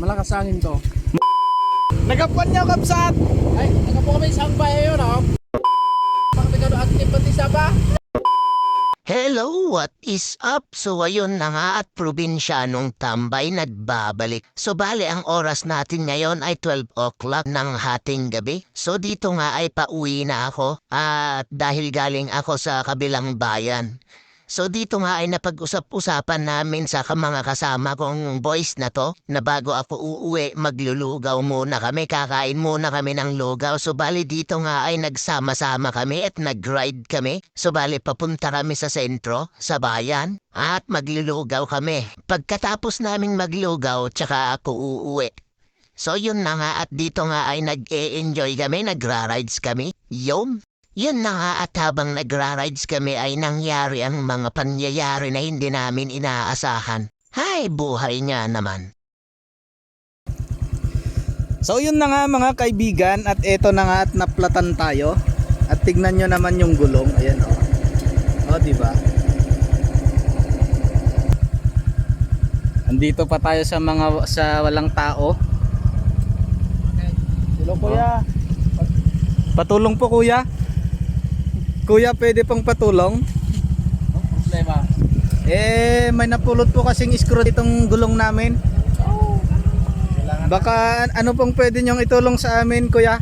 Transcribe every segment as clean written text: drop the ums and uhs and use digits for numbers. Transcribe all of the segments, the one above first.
Malakas angin to. Nagapuan niyo kapsat. Ay, nagapo kami isang bahay yun, oh. Pakapigado active pati sa ba? Hello, what is up? So ayun na nga at probinsyanong tambay nagbabalik. So bale ang oras natin ngayon ay 12 o'clock ng hating gabi. So dito nga ay pauwi na ako at dahil galing ako sa kabilang bayan. So dito nga ay napag-usap-usapan namin sa mga kasama kong boys na to na bago ako uuwi maglulugaw muna kami, kakain muna kami ng lugaw. So bali dito nga ay nagsama-sama kami at nag-ride kami. So bali papunta kami sa sentro, sa bayan at maglulugaw kami. Pagkatapos naming maglugaw tsaka ako uuwi. So yun na nga at dito nga ay nag-e-enjoy kami, nagra-rides kami. Yun na nga at habang nagra-rides kami ay nangyari ang mga pangyayari na hindi namin inaasahan. Hay, buhay niya naman. So yun na nga mga kaibigan at eto na nga at naplatan tayo. At tignan nyo naman yung gulong. Ayan o. O diba? Andito pa tayo sa walang tao. Hello kuya. Patulong po kuya. Kuya, pwede pong patulong? Problema. May napulot po kasing screw ditong gulong namin. Baka ano pong pwede nyong itulong sa amin, kuya?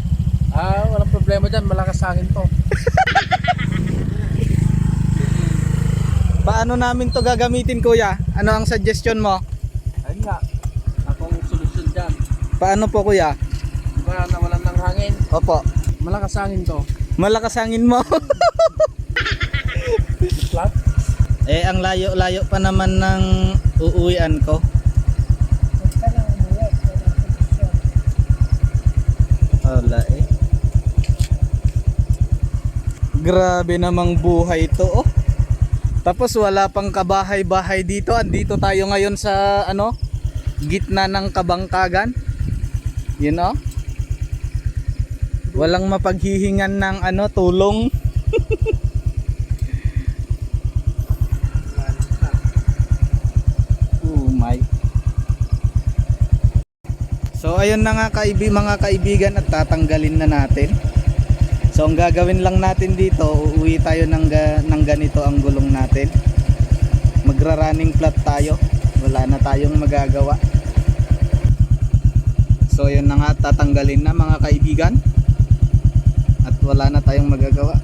Walang problema dyan. Malakas angin to. Paano namin to gagamitin, kuya? Ano ang suggestion mo? Ayun nga. Akong solusyon dyan. Paano po, kuya? Diba nawalan ng hangin? Opo. Malakas angin to. Malakas hangin mo. Flat? Ang layo-layo pa naman ng uuwian ko. Wala eh. Grabe namang buhay to oh. Tapos wala pang kabahay-bahay dito. Andito tayo ngayon sa gitna ng kabangkagan. You know? Walang mapaghihingan ng tulong. Oh my. So ayun na nga mga kaibigan at tatanggalin na natin. So ang gagawin lang natin dito, uuwi tayo ng ganito ang gulong natin. Magra-running flat tayo. Wala na tayong magagawa. So ayun na nga, tatanggalin na mga kaibigan. At wala na tayong magagawa.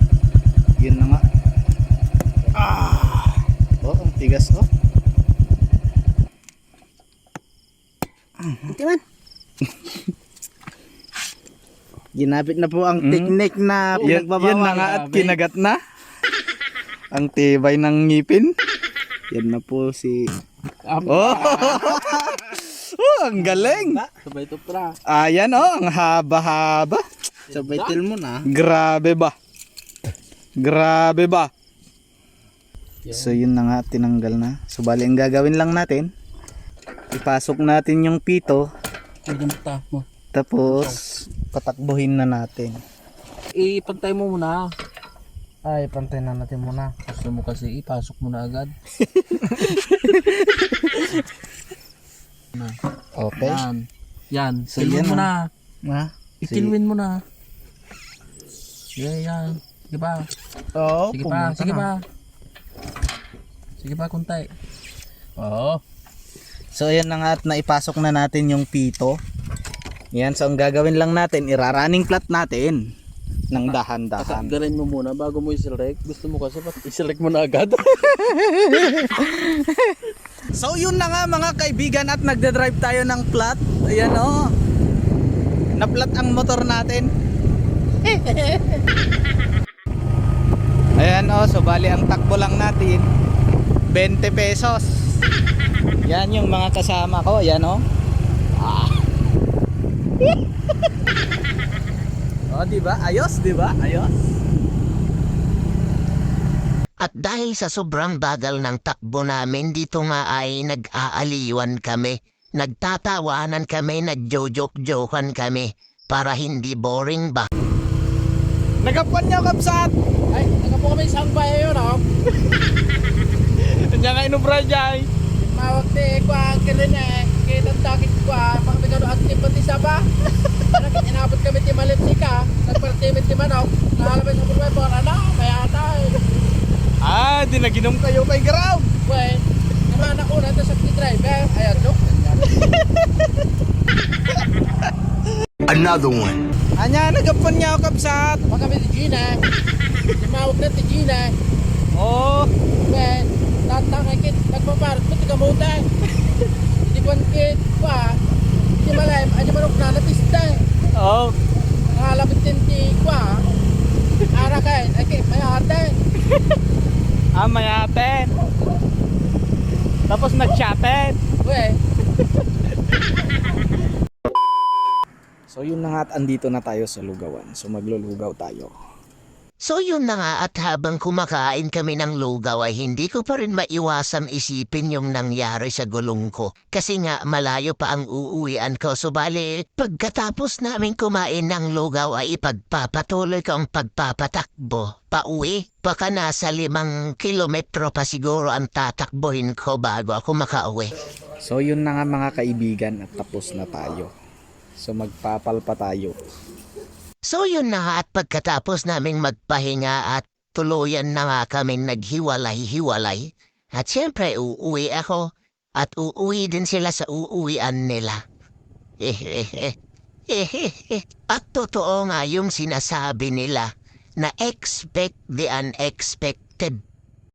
Yun na nga. Oh, ang tigas oh. Timan. Ginamit na po ang technique na pinagbabawal. Yan na nga at kinagat na. Ang tibay ng ngipin. Yan na po si... Oh! Ang galing. Sabay to pra. Ayan oh, ang haba-haba. Sabay til mo na. Grabe ba? Grabe ba? So yun na nga, tinanggal na. So bali ang gagawin lang natin, ipasok natin yung pito. Tapos patakbuhin na natin. Ipantay mo muna. Ay, pantay na natin muna. Gusto mo kasi ipasok mo na agad. Okay. Yan. So, Tilwin yan mo na. na. Itilwin mo na. Yan. Sige ba? Oo, Sige pa. Sige pa. Sige pa, kuntay. Oo. So ayan na nga at naipasok na natin yung pito. Yan, so ang gagawin lang natin, ira-running flat natin ng dahan-dahan. Tatanggalin mo muna bago mo i-select. Gusto mo kasi i-select mo na agad. So yun na nga mga kaibigan at nagde-drive tayo ng flat. Ayan o. Na-flat ang motor natin. Ayan o, so bali ang takbo lang natin 20 pesos. Yan yung mga kasama ko. Ayan o. Oh, diba? Ayos, diba? Ayos. At dahil sa sobrang bagal ng takbo namin, dito nga ay nag-aaliwan kami. Nagtatawanan kami, nagjojoke-jokan kami para hindi boring ba. Nagapuan niyo kapsat. Ay, nagapo kami isang bahay yun, oh. Diyan nga inubra dyan. Mawag di ko ang kilin eh. Kitang takit ko, pakapigado di naginom kayo kay Grab. Well, naman ako na sa driver. Ayan, joke. Another one. Anya, nagapon niya ako kapsat. Baka kami si Gina. Tumawag na si Gina. Oh, Well, tatangakit. Nagpaparot mo, tiga mo tayo. Hindi ko kit pa. Hindi malayam. Ano manok na napista eh. oh. Nakalapit din ti kwa. Ara kain. Okay, may ate. Mayaten. Tapos nag-chatten. Well, So yun na nga at andito na tayo sa lugawan. So maglulugaw tayo. So yun na nga at habang kumakain kami ng lugaw ay hindi ko pa rin maiwasan isipin yung nangyari sa gulong ko. Kasi nga malayo pa ang uuwian ko. So bali, pagkatapos namin kumain ng lugaw ay ipagpapatuloy ko ang pagpapatakbo. Pauwi, baka nasa 5 kilometro pa siguro ang tatakbohin ko bago ako makauwi. So yun na nga mga kaibigan at tapos na tayo. So magpapalpa tayo. So yun na nga at pagkatapos naming magpahinga at tuluyan na nga kaming naghiwalay-hiwalay. At siyempre uuwi ako at uuwi din sila sa uuwian nila. At totoo nga yung sinasabi nila na expect the unexpected.